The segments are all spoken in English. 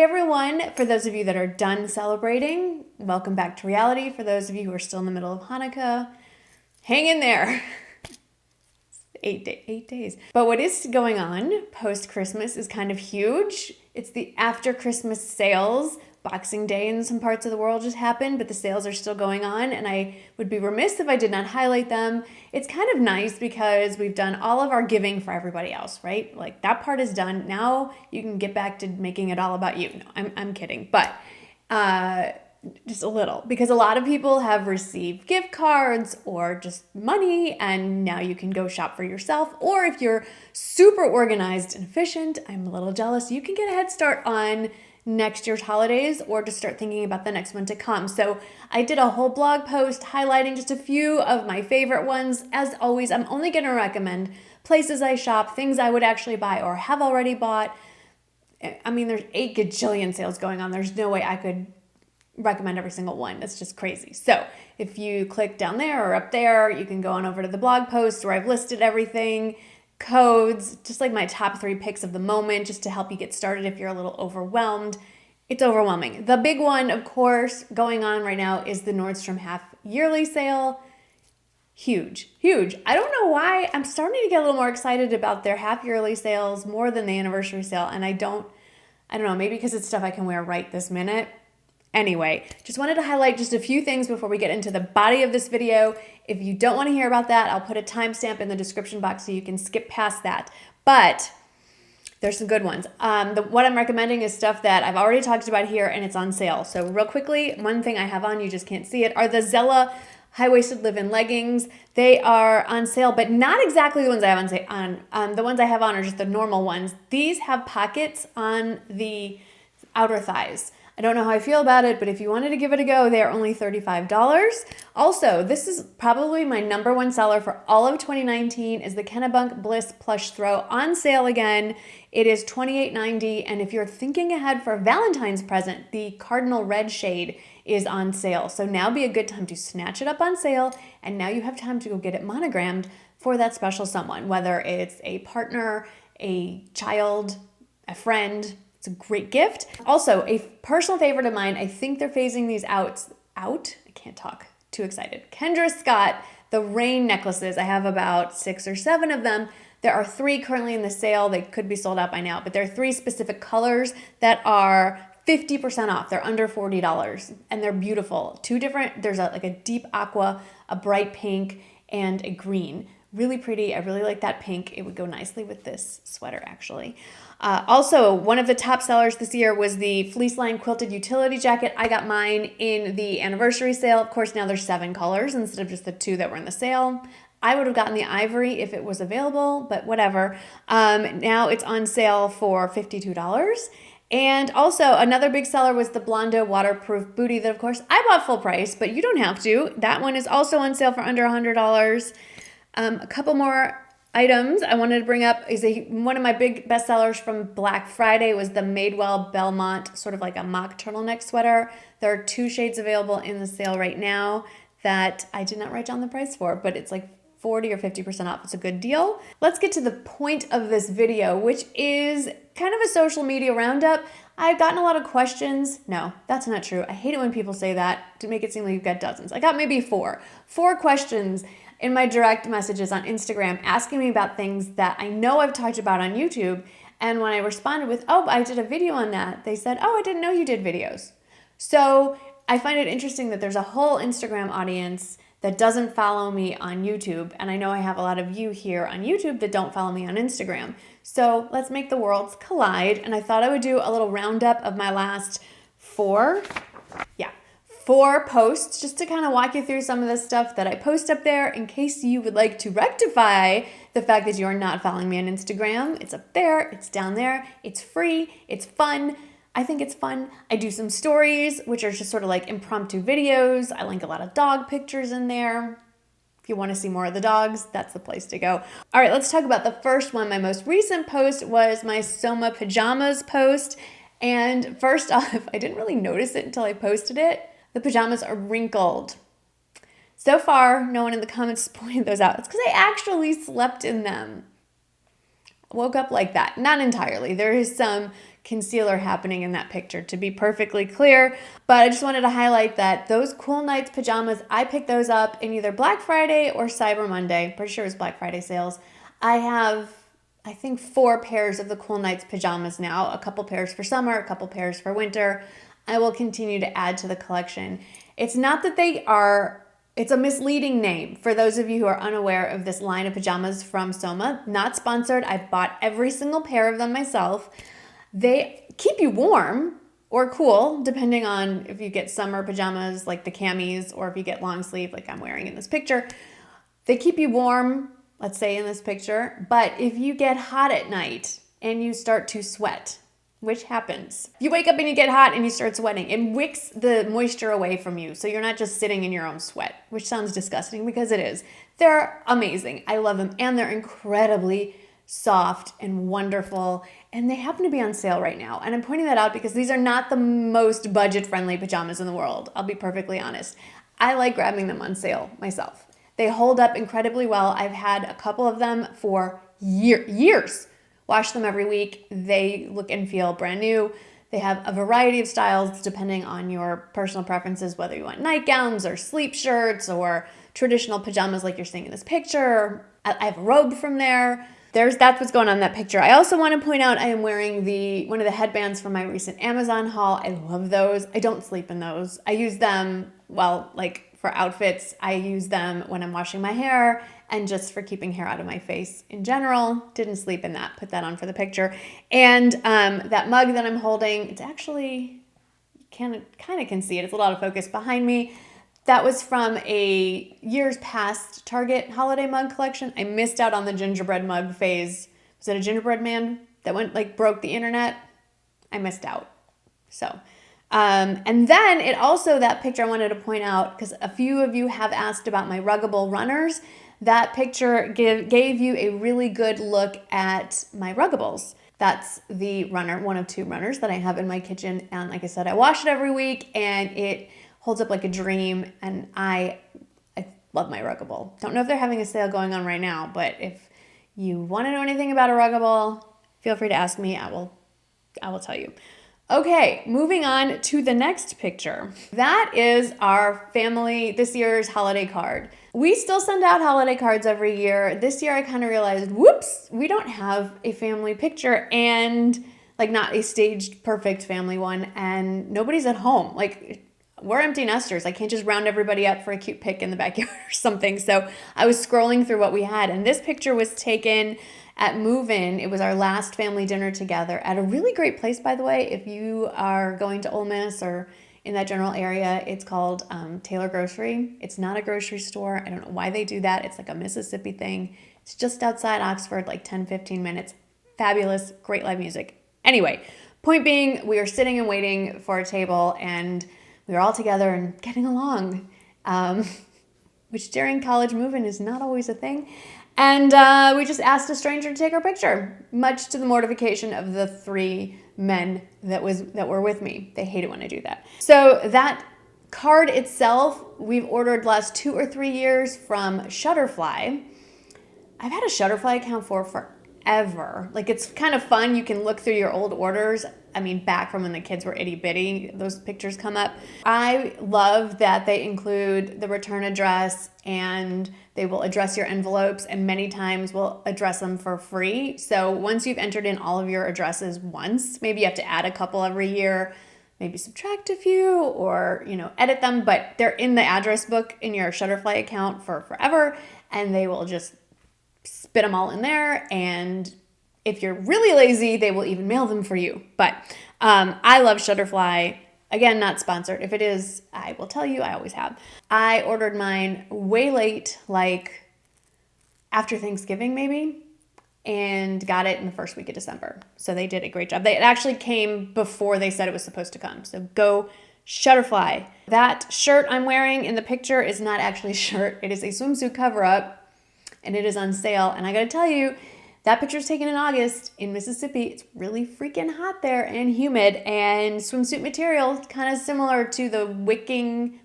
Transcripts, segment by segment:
Hey everyone, for those of you that are done celebrating, welcome back to reality. For those of you who are still in the middle of Hanukkah, hang in there. 8 days. But what is going on post-Christmas is kind of huge. It's the after Christmas sales. Boxing Day in some parts of the world just happened, but the sales are still going on, and I would be remiss if I did not highlight them. It's kind of nice because we've done all of our giving for everybody else, right? Like that part is done. Now you can get back to making it all about you. No, I'm kidding, but just a little, because a lot of people have received gift cards or just money, and now you can go shop for yourself. Or if you're super organized and efficient, I'm a little jealous, you can get a head start on next year's holidays or to start thinking about the next one to come. So I did a whole blog post highlighting just a few of my favorite ones. As always, I'm only going to recommend places I shop, things I would actually buy or have already bought. I mean, there's 8 gajillion sales going on. There's no way I could recommend every single one. That's just crazy. So if you click down there or up there, you can go on over to the blog post where I've listed everything, codes, just like my top 3 picks of the moment, just to help you get started if you're a little overwhelmed. It's overwhelming. The big one, of course, going on right now is the Nordstrom half yearly sale. Huge. I don't know why. I'm starting to get a little more excited about their half yearly sales more than the anniversary sale. And I don't know, maybe because it's stuff I can wear right this minute. Anyway, just wanted to highlight just a few things before we get into the body of this video. If you don't want to hear about that, I'll put a timestamp in the description box so you can skip past that. But there's some good ones. What I'm recommending is stuff that I've already talked about here, and it's on sale. So real quickly, one thing I have on, you just can't see it, are the Zella high-waisted live-in leggings. They are on sale, but not exactly the ones I have on. The ones I have on are just the normal ones. These have pockets on the outer thighs. I don't know how I feel about it, but if you wanted to give it a go, they're only $35. Also, this is probably my #1 seller for all of 2019 is the Kennebunk Bliss Plush Throw on sale again. It is $28.90, and if you're thinking ahead for a Valentine's present, the Cardinal Red shade is on sale. So now be a good time to snatch it up on sale, and now you have time to go get it monogrammed for that special someone, whether it's a partner, a child, a friend. It's a great gift. Also, a personal favorite of mine, I think they're phasing these out? I can't talk, too excited. Kendra Scott, the rain necklaces. I have about 6 or 7 of them. There are 3 currently in the sale. They could be sold out by now, but there are 3 specific colors that are 50% off. They're under $40, and they're beautiful. 2 different, there's like a deep aqua, a bright pink, and a green. Really pretty. I really like that pink. It would go nicely with this sweater, actually. Also, one of the top sellers this year was the fleece line quilted utility jacket. I got mine in the anniversary sale. Of course, now there's 7 colors instead of just the 2 that were in the sale. I would have gotten the ivory if it was available, but whatever. Now it's on sale for $52. And also, another big seller was the Blondo waterproof bootie that, of course, I bought full price, but you don't have to. That one is also on sale for under $100. A couple more items I wanted to bring up is one of my big bestsellers from Black Friday was the Madewell Belmont, sort of like a mock turtleneck sweater. There are 2 shades available in the sale right now that I did not write down the price for, but it's like 40 or 50% off. It's a good deal. Let's get to the point of this video, which is kind of a social media roundup. I've gotten a lot of questions. No, that's not true. I hate it when people say that to make it seem like you've got dozens. I got maybe 4 questions in my direct messages on Instagram asking me about things that I know I've talked about on YouTube. And when I responded with, oh, I did a video on that, they said, oh, I didn't know you did videos. So I find it interesting that there's a whole Instagram audience that doesn't follow me on YouTube. And I know I have a lot of you here on YouTube that don't follow me on Instagram. So let's make the worlds collide. And I thought I would do a little roundup of my last 4 posts just to kind of walk you through some of the stuff that I post up there in case you would like to rectify the fact that you're not following me on Instagram. It's up there, it's down there, it's free, it's fun. I think it's fun. I do some stories, which are just sort of like impromptu videos. I link a lot of dog pictures in there. If you want to see more of the dogs, that's the place to go. All right, let's talk about the first one. My most recent post was my Soma pajamas post. And first off, I didn't really notice it until I posted it. The pajamas are wrinkled. So far, no one in the comments has pointed those out. It's because I actually slept in them. woke up like that. Not entirely. There is some concealer happening in that picture, to be perfectly clear. But I just wanted to highlight that those Cool Nights pajamas, I picked those up in either Black Friday or Cyber Monday. Pretty sure it was Black Friday sales. I have, I think, 4 pairs of the Cool Nights pajamas now. A couple pairs for summer, a couple pairs for winter. I will continue to add to the collection. It's not that it's a misleading name for those of you who are unaware of this line of pajamas from Soma. Not sponsored. I've bought every single pair of them myself. They keep you warm or cool, depending on if you get summer pajamas like the camis or if you get long sleeve like I'm wearing in this picture. They keep you warm, let's say in this picture, but if you get hot at night and you start to sweat, which happens, if you wake up and you get hot and you start sweating, it wicks the moisture away from you, so you're not just sitting in your own sweat, which sounds disgusting because it is. They're amazing. I love them, and they're incredibly soft and wonderful, and they happen to be on sale right now. And I'm pointing that out because these are not the most budget-friendly pajamas in the world. I'll be perfectly honest. I like grabbing them on sale myself. They hold up incredibly well. I've had a couple of them for years. Wash them every week. They look and feel brand new. They have a variety of styles depending on your personal preferences, whether you want nightgowns or sleep shirts or traditional pajamas like you're seeing in this picture. I have a robe from there. That's what's going on in that picture. I also want to point out I am wearing one of the headbands from my recent Amazon haul. I love those. I don't sleep in those. I use them, like for outfits. I use them when I'm washing my hair and just for keeping hair out of my face in general. Didn't sleep in that. Put that on for the picture. And that mug that I'm holding, it's actually, you kind of can see it. It's a lot of focus behind me. That was from a years past Target holiday mug collection. I missed out on the gingerbread mug phase. Was it a gingerbread man that broke the internet? I missed out. So, and then that picture I wanted to point out, because a few of you have asked about my ruggable runners. That picture gave you a really good look at my ruggables. That's the runner, one of 2 runners that I have in my kitchen. And like I said, I wash it every week and it holds up like a dream, and I love my ruggable. Don't know if they're having a sale going on right now, but if you want to know anything about a ruggable, feel free to ask me. I will tell you. Okay, moving on to the next picture. That is our family this year's holiday card. We still send out holiday cards every year. This year I kind of realized, whoops, we don't have a family picture, and not a staged perfect family one, and nobody's at home. We're empty nesters. I can't just round everybody up for a cute pic in the backyard or something. So I was scrolling through what we had, and this picture was taken at move-in. It was our last family dinner together at a really great place, by the way. If you are going to Ole Miss or in that general area, it's called Taylor Grocery. It's not a grocery store. I don't know why they do that. It's like a Mississippi thing. It's just outside Oxford, 10, 15 minutes. Fabulous, great live music. Anyway, point being, we are sitting and waiting for a table, and we were all together and getting along, which during college move-in is not always a thing. And we just asked a stranger to take our picture, much to the mortification of the 3 men that were with me. They hate it when I do that. So that card itself, we've ordered the last 2 or 3 years from Shutterfly. I've had a Shutterfly account for forever. It's kind of fun. You can look through your old orders. Back from when the kids were itty bitty, those pictures come up. I love that they include the return address, and they will address your envelopes, and many times will address them for free. So once you've entered in all of your addresses once, maybe you have to add a couple every year, maybe subtract a few or, edit them, but they're in the address book in your Shutterfly account for forever, and they will just spit them all in there. And if you're really lazy, they will even mail them for you. But I love Shutterfly. Again, not sponsored. If it is, I will tell you, I always have. I ordered mine way late, after Thanksgiving maybe, and got it in the first week of December. So they did a great job. It actually came before they said it was supposed to come. So go Shutterfly. That shirt I'm wearing in the picture is not actually a shirt. It is a swimsuit cover-up, and it is on sale. And I gotta tell you, that picture was taken in August in Mississippi. It's really freaking hot there and humid, and swimsuit material, kind of similar to the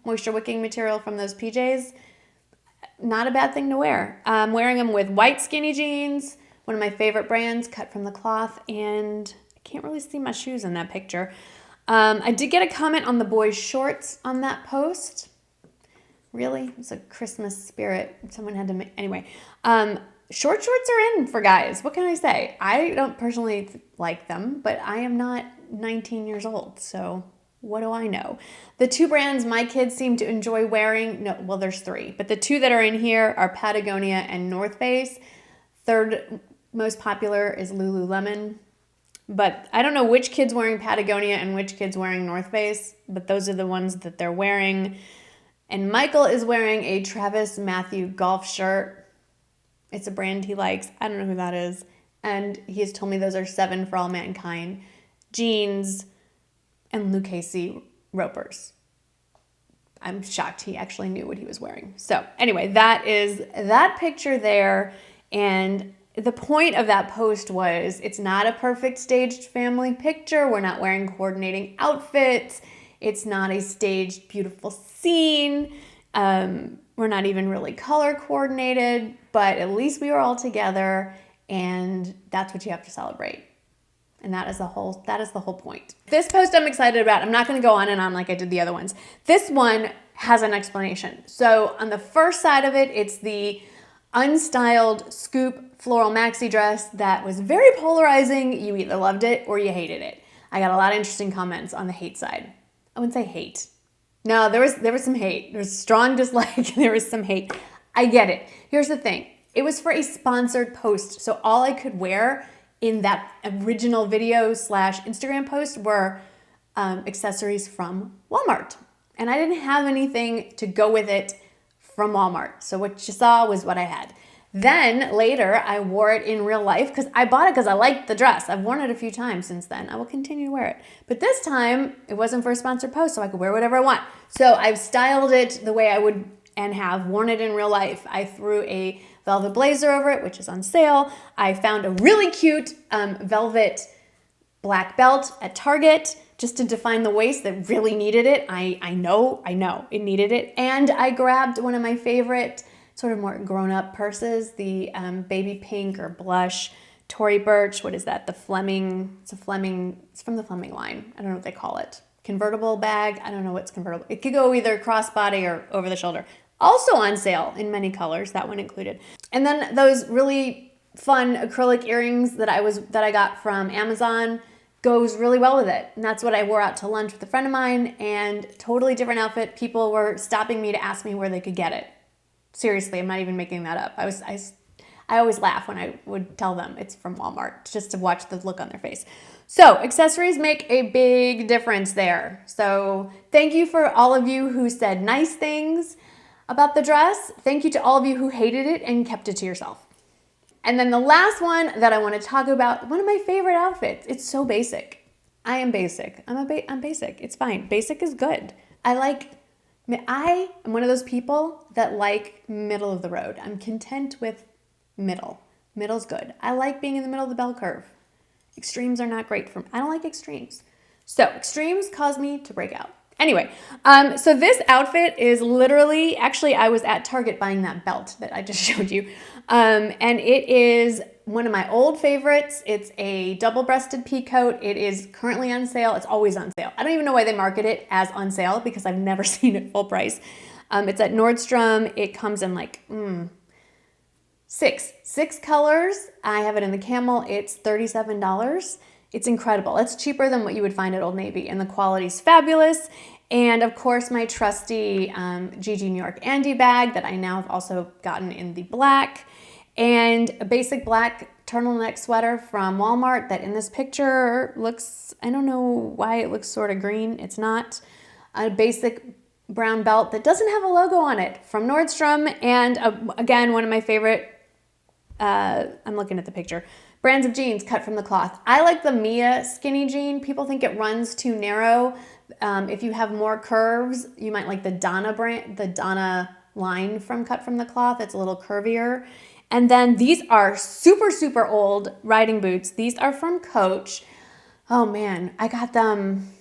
moisture wicking material from those PJs. Not a bad thing to wear. I'm wearing them with white skinny jeans, one of my favorite brands, cut from the cloth, and I can't really see my shoes in that picture. I did get a comment on the boys' shorts on that post. Really? It's a Christmas spirit. Someone had to make, anyway. Short shorts are in for guys. What can I say? I don't personally like them, but I am not 19 years old, so what do I know? The two brands my kids seem to enjoy wearing, no, well, there's three, but the two that are in here are Patagonia and North Face. Third most popular is Lululemon, but I don't know which kid's wearing Patagonia and which kid's wearing North Face, but those are the ones that they're wearing. And Michael is wearing a Travis Matthew golf shirt. It's a brand he likes. I don't know who that is. And he has told me those are 7 for All Mankind jeans and Lucchese ropers. I'm shocked he actually knew what he was wearing. So anyway, that is that picture there. And the point of that post was it's not a perfect staged family picture. We're not wearing coordinating outfits. It's not a staged beautiful scene. We're not even really color coordinated, but at least we were all together, and that's what you have to celebrate. And that is the whole point. This post I'm excited about. I'm not going to go on and on like I did the other ones. This one has an explanation. So on the first side of it, it's the unstyled scoop floral maxi dress that was very polarizing. You either loved it or you hated it. I got a lot of interesting comments on the hate side. I wouldn't say hate. No, there was some hate. There was strong dislike. There was some hate. I get it. Here's the thing. It was for a sponsored post. So all I could wear in that original video / Instagram post were accessories from Walmart. And I didn't have anything to go with it from Walmart. So what you saw was what I had. Then later I wore it in real life because I bought it because I liked the dress. I've worn it a few times since then. I will continue to wear it. But this time it wasn't for a sponsored post, so I could wear whatever I want. So I've styled it the way I would and have worn it in real life. I threw a velvet blazer over it, which is on sale. I found a really cute velvet black belt at Target just to define the waist that really needed it. I know it needed it. And I grabbed one of my favorite sort of more grown-up purses, the baby pink or blush Tory Burch. What is that? The Fleming. It's from the Fleming line. I don't know what they call it. Convertible bag. I don't know what's convertible. It could go either crossbody or over the shoulder. Also on sale in many colors, that one included. And then those really fun acrylic earrings that I got from Amazon goes really well with it. And that's what I wore out to lunch with a friend of mine, and totally different outfit. People were stopping me to ask me where they could get it. Seriously, I'm not even making that up. I always laugh when I would tell them it's from Walmart, just to watch the look on their face. So accessories make a big difference there. So thank you for all of you who said nice things about the dress. Thank you to all of you who hated it and kept it to yourself. And then the last one that I want to talk about, one of my favorite outfits. It's so basic. I am basic. I'm basic. It's fine. Basic is good. I am one of those people that like middle of the road. I'm content with middle. Middle's good. I like being in the middle of the bell curve. Extremes are not great for me. I don't like extremes. So extremes cause me to break out. Anyway, so this outfit is literally, actually I was at Target buying that belt that I just showed you. And it is one of my old favorites. It's a double-breasted pea coat. It is currently on sale. It's always on sale. I don't even know why they market it as on sale because I've never seen it full price. It's at Nordstrom. It comes in like six colors. I have it in the camel. It's $37. It's incredible. It's cheaper than what you would find at Old Navy, and the quality's fabulous. And of course, my trusty GG New York Andy bag that I now have also gotten in the black, and a basic black turtleneck sweater from Walmart that in this picture looks, I don't know why it looks sort of green. It's not. A basic brown belt that doesn't have a logo on it from Nordstrom, and again, one of my favorite, I'm looking at the picture, brands of jeans cut from the cloth. I like the Mia skinny jean. People think it runs too narrow. If you have more curves, you might like the Donna brand, the Donna line from Cut from the Cloth. It's a little curvier. And then these are super, super old riding boots. These are from Coach. Oh man, I got them.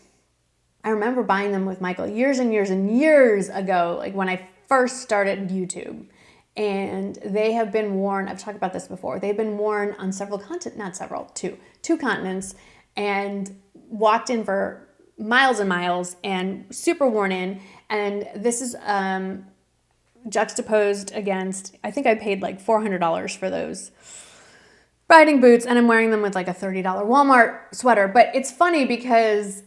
I remember buying them with Michael years and years and years ago, like when I first started YouTube. and they have been worn, I've talked about this before, they've been worn on several continents, not several, two continents, and walked in for miles and miles and super worn in. And this is juxtaposed against, I think I paid like $400 for those riding boots, and I'm wearing them with like a $30 Walmart sweater. But it's funny because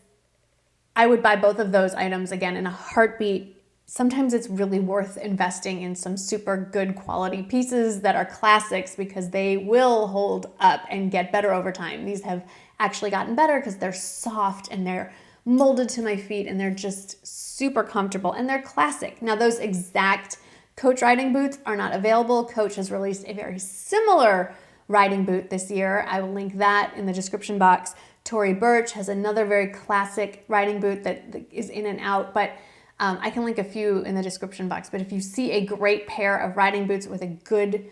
I would buy both of those items again in a heartbeat. Sometimes it's really worth investing in some super good quality pieces that are classics because they will hold up and get better over time. These have actually gotten better because they're soft and they're molded to my feet and they're just super comfortable and they're classic. Now, those exact Coach riding boots are not available. Coach has released a very similar riding boot this year. I will link that in the description box. Tory Burch has another very classic riding boot that is in and out, but I can link a few in the description box. But if you see a great pair of riding boots with a good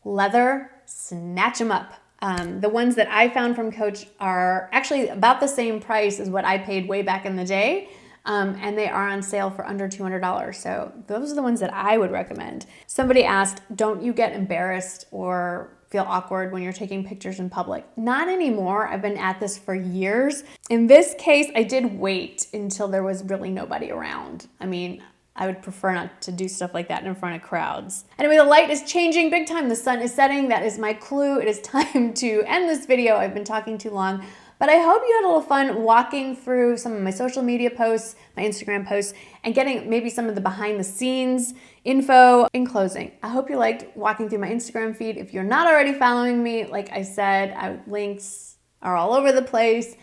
leather, snatch them up. The ones that I found from Coach are actually about the same price as what I paid way back in the day. And they are on sale for under $200. So those are the ones that I would recommend. Somebody asked, don't you get embarrassed or feel awkward when you're taking pictures in public? Not anymore. I've been at this for years. In this case, I did wait until there was really nobody around. I mean, I would prefer not to do stuff like that in front of crowds. Anyway, the light is changing big time. The sun is setting. That is my clue. It is time to end this video. I've been talking too long. But I hope you had a little fun walking through some of my social media posts, my Instagram posts, and getting maybe some of the behind the scenes info. In closing, I hope you liked walking through my Instagram feed. If you're not already following me, like I said, links are all over the place.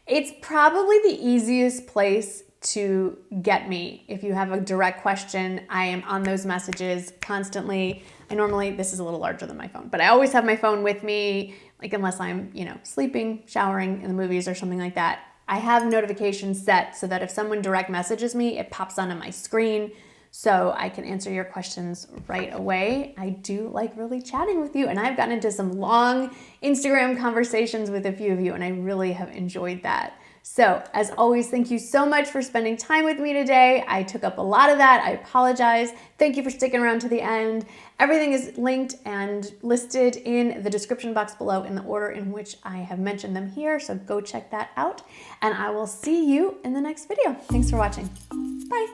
It's probably the easiest place to get me. If you have a direct question, I am on those messages constantly. This is a little larger than my phone, but I always have my phone with me, like unless I'm, sleeping, showering in the movies or something like that. I have notifications set so that if someone direct messages me, it pops onto my screen so I can answer your questions right away. I do like really chatting with you, and I've gotten into some long Instagram conversations with a few of you, and I really have enjoyed that. So, as always, thank you so much for spending time with me today. I took up a lot of that. I apologize. Thank you for sticking around to the end. Everything is linked and listed in the description box below in the order in which I have mentioned them here, so go check that out. And I will see you in the next video. Thanks for watching. Bye.